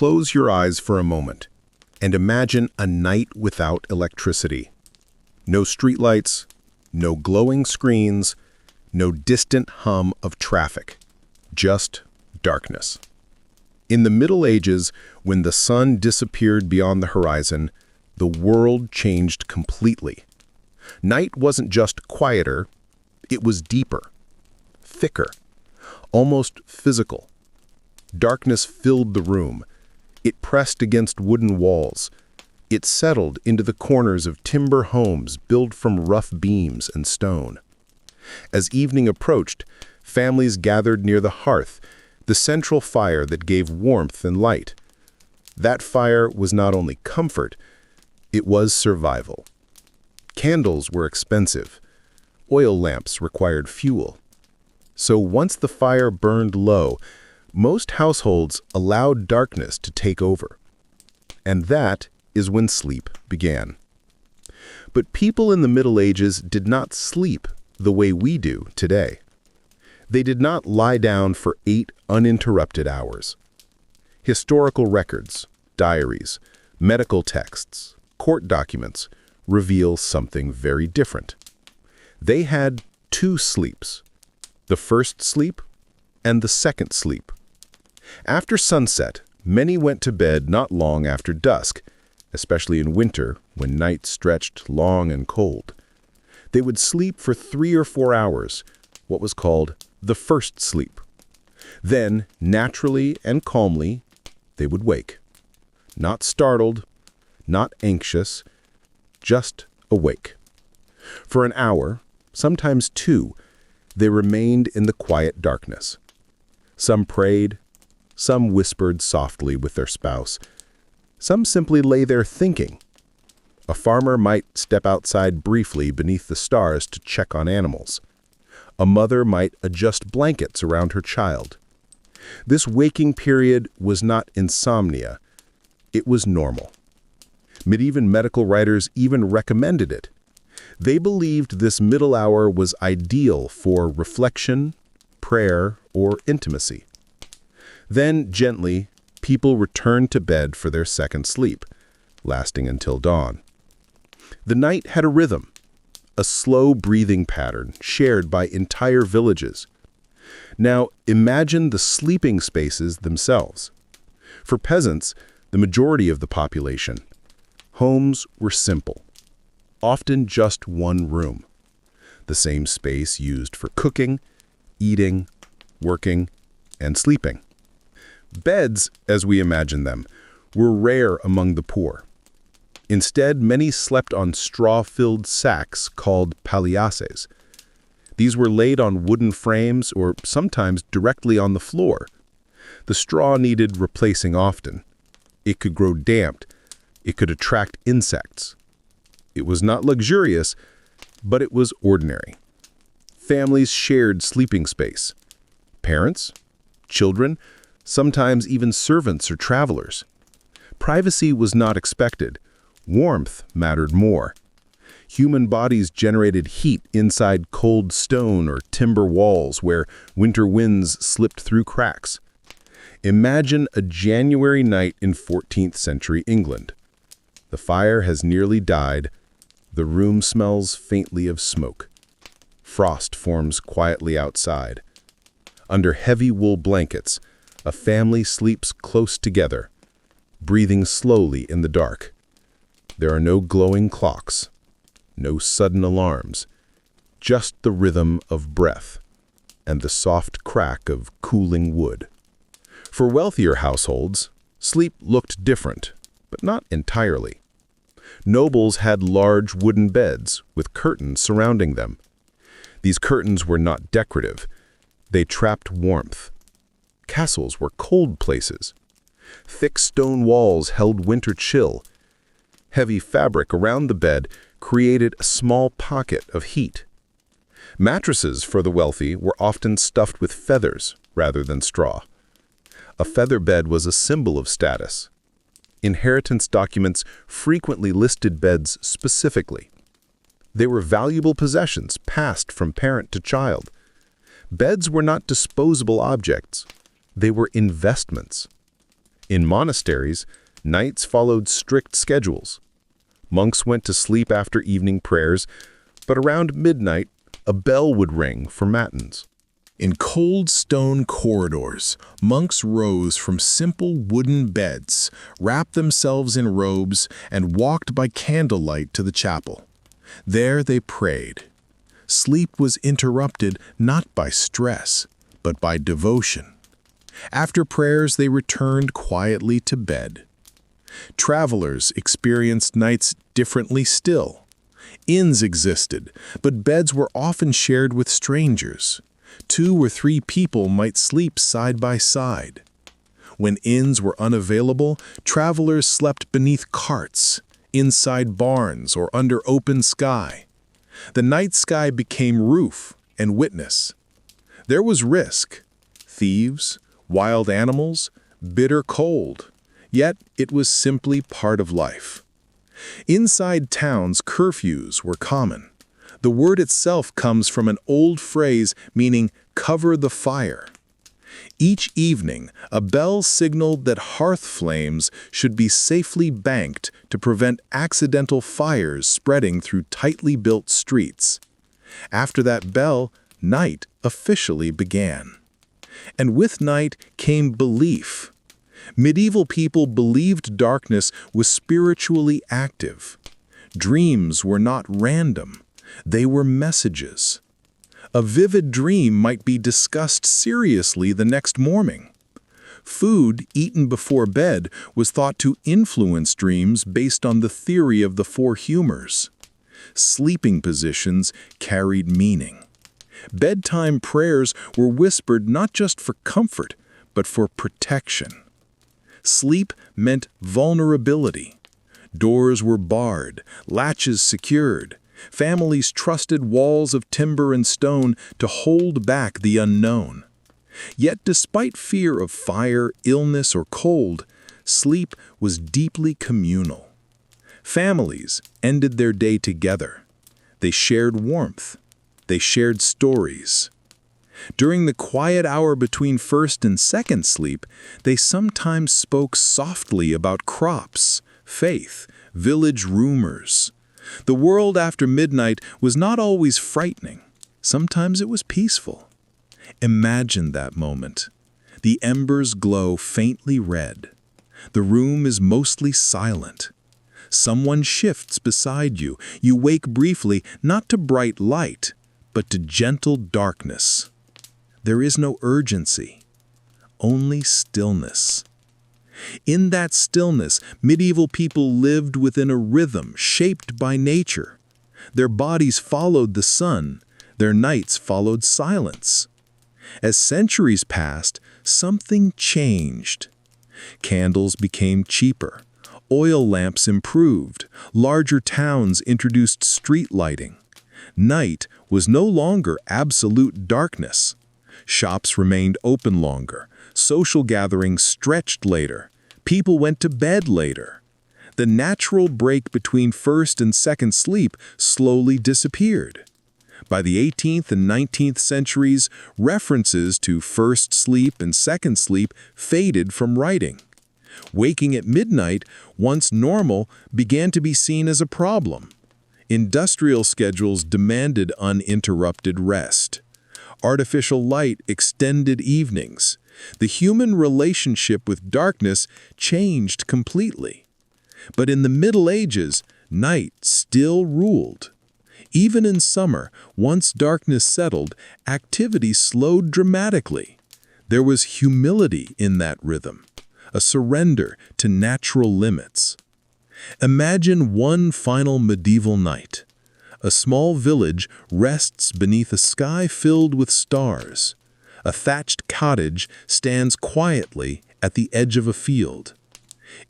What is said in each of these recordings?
Close your eyes for a moment and imagine a night without electricity. No streetlights, no glowing screens, no distant hum of traffic, just darkness. In the Middle Ages, when the sun disappeared beyond the horizon, the world changed completely. Night wasn't just quieter, it was deeper, thicker, almost physical. Darkness filled the room. It pressed against wooden walls. It settled into the corners of timber homes built from rough beams and stone. As evening approached, families gathered near the hearth, the central fire that gave warmth and light. That fire was not only comfort, it was survival. Candles were expensive. Oil lamps required fuel. So once the fire burned low, most households allowed darkness to take over. And that is when sleep began. But people in the Middle Ages did not sleep the way we do today. They did not lie down for 8 uninterrupted hours. Historical records, diaries, medical texts, court documents reveal something very different. They had 2 sleeps, the first sleep and the second sleep. After sunset, many went to bed not long after dusk, especially in winter when nights stretched long and cold. They would sleep for 3 or 4 hours, what was called the first sleep. Then, naturally and calmly, they would wake. Not startled, not anxious, just awake. For an hour, sometimes 2, they remained in the quiet darkness. Some prayed, some whispered softly with their spouse. Some simply lay there thinking. A farmer might step outside briefly beneath the stars to check on animals. A mother might adjust blankets around her child. This waking period was not insomnia. It was normal. Medieval medical writers even recommended it. They believed this middle hour was ideal for reflection, prayer, or intimacy. Then, gently, people returned to bed for their second sleep, lasting until dawn. The night had a rhythm, a slow breathing pattern shared by entire villages. Now, imagine the sleeping spaces themselves. For peasants, the majority of the population, homes were simple, often just one room, the same space used for cooking, eating, working, and sleeping. Beds, as we imagine them, were rare among the poor. Instead, many slept on straw-filled sacks called palliaces. These were laid on wooden frames or sometimes directly on the floor. The straw needed replacing often. It could grow damp. It could attract insects. It was not luxurious, but it was ordinary. Families shared sleeping space. Parents, children, sometimes even servants or travelers. Privacy was not expected. Warmth mattered more. Human bodies generated heat inside cold stone or timber walls where winter winds slipped through cracks. Imagine a January night in 14th century England. The fire has nearly died. The room smells faintly of smoke. Frost forms quietly outside. Under heavy wool blankets, a family sleeps close together, breathing slowly in the dark. There are no glowing clocks, no sudden alarms, just the rhythm of breath and the soft crack of cooling wood. For wealthier households, sleep looked different, but not entirely. Nobles had large wooden beds with curtains surrounding them. These curtains were not decorative. They trapped warmth. Castles were cold places. Thick stone walls held winter chill. Heavy fabric around the bed created a small pocket of heat. Mattresses for the wealthy were often stuffed with feathers rather than straw. A feather bed was a symbol of status. Inheritance documents frequently listed beds specifically. They were valuable possessions passed from parent to child. Beds were not disposable objects. They were investments. In monasteries, nights followed strict schedules. Monks went to sleep after evening prayers, but around midnight, a bell would ring for matins. In cold stone corridors, monks rose from simple wooden beds, wrapped themselves in robes, and walked by candlelight to the chapel. There they prayed. Sleep was interrupted not by stress, but by devotion. After prayers, they returned quietly to bed. Travelers experienced nights differently still. Inns existed, but beds were often shared with strangers. 2 or 3 people might sleep side by side. When inns were unavailable, travelers slept beneath carts, inside barns, or under open sky. The night sky became roof and witness. There was risk: thieves, wild animals, bitter cold. Yet it was simply part of life. Inside towns, curfews were common. The word itself comes from an old phrase meaning "cover the fire." Each evening, a bell signaled that hearth flames should be safely banked to prevent accidental fires spreading through tightly built streets. After that bell, night officially began. And with night came belief. Medieval people believed darkness was spiritually active. Dreams were not random. They were messages. A vivid dream might be discussed seriously the next morning. Food eaten before bed was thought to influence dreams based on the theory of the 4 humors. Sleeping positions carried meaning. Bedtime prayers were whispered not just for comfort, but for protection. Sleep meant vulnerability. Doors were barred, latches secured. Families trusted walls of timber and stone to hold back the unknown. Yet despite fear of fire, illness, or cold, sleep was deeply communal. Families ended their day together. They shared warmth. They shared stories. During the quiet hour between first and second sleep, they sometimes spoke softly about crops, faith, village rumors. The world after midnight was not always frightening. Sometimes it was peaceful. Imagine that moment. The embers glow faintly red. The room is mostly silent. Someone shifts beside you. You wake briefly, not to bright light, but to gentle darkness. There is no urgency, only stillness. In that stillness, medieval people lived within a rhythm shaped by nature. Their bodies followed the sun, their nights followed silence. As centuries passed, something changed. Candles became cheaper, oil lamps improved, larger towns introduced street lighting. Night was no longer absolute darkness. Shops remained open longer, social gatherings stretched later, people went to bed later. The natural break between first and second sleep slowly disappeared. By the 18th and 19th centuries, references to first sleep and second sleep faded from writing. Waking at midnight, once normal, began to be seen as a problem. Industrial schedules demanded uninterrupted rest. Artificial light extended evenings. The human relationship with darkness changed completely. But in the Middle Ages, night still ruled. Even in summer, once darkness settled, activity slowed dramatically. There was humility in that rhythm, a surrender to natural limits. Imagine one final medieval night. A small village rests beneath a sky filled with stars. A thatched cottage stands quietly at the edge of a field.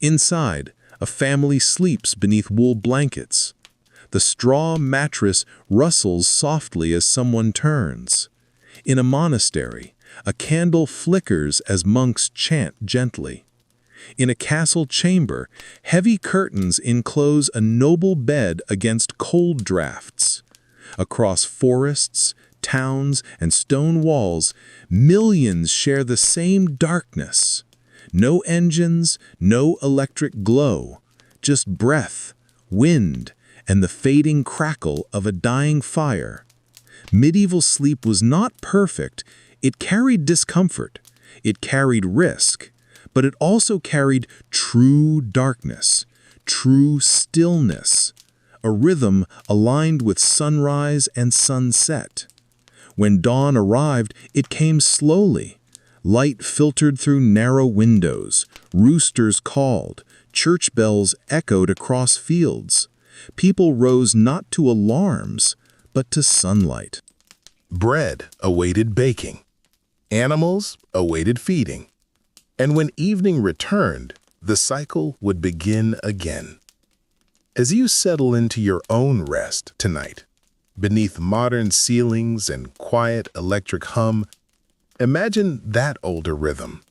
Inside, a family sleeps beneath wool blankets. The straw mattress rustles softly as someone turns. In a monastery, a candle flickers as monks chant gently. In a castle chamber, heavy curtains enclose a noble bed against cold drafts. Across forests, towns, and stone walls, millions share the same darkness. No engines, no electric glow, just breath, wind, and the fading crackle of a dying fire. Medieval sleep was not perfect. It carried discomfort. It carried risk. But it also carried true darkness, true stillness, a rhythm aligned with sunrise and sunset. When dawn arrived, it came slowly. Light filtered through narrow windows, roosters called, church bells echoed across fields. People rose not to alarms, but to sunlight. Bread awaited baking. Animals awaited feeding. And when evening returned, the cycle would begin again. As you settle into your own rest tonight, beneath modern ceilings and quiet electric hum, imagine that older rhythm.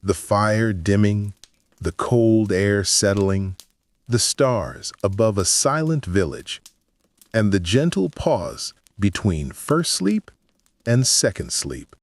The fire dimming, the cold air settling, the stars above a silent village, and the gentle pause between first sleep and second sleep.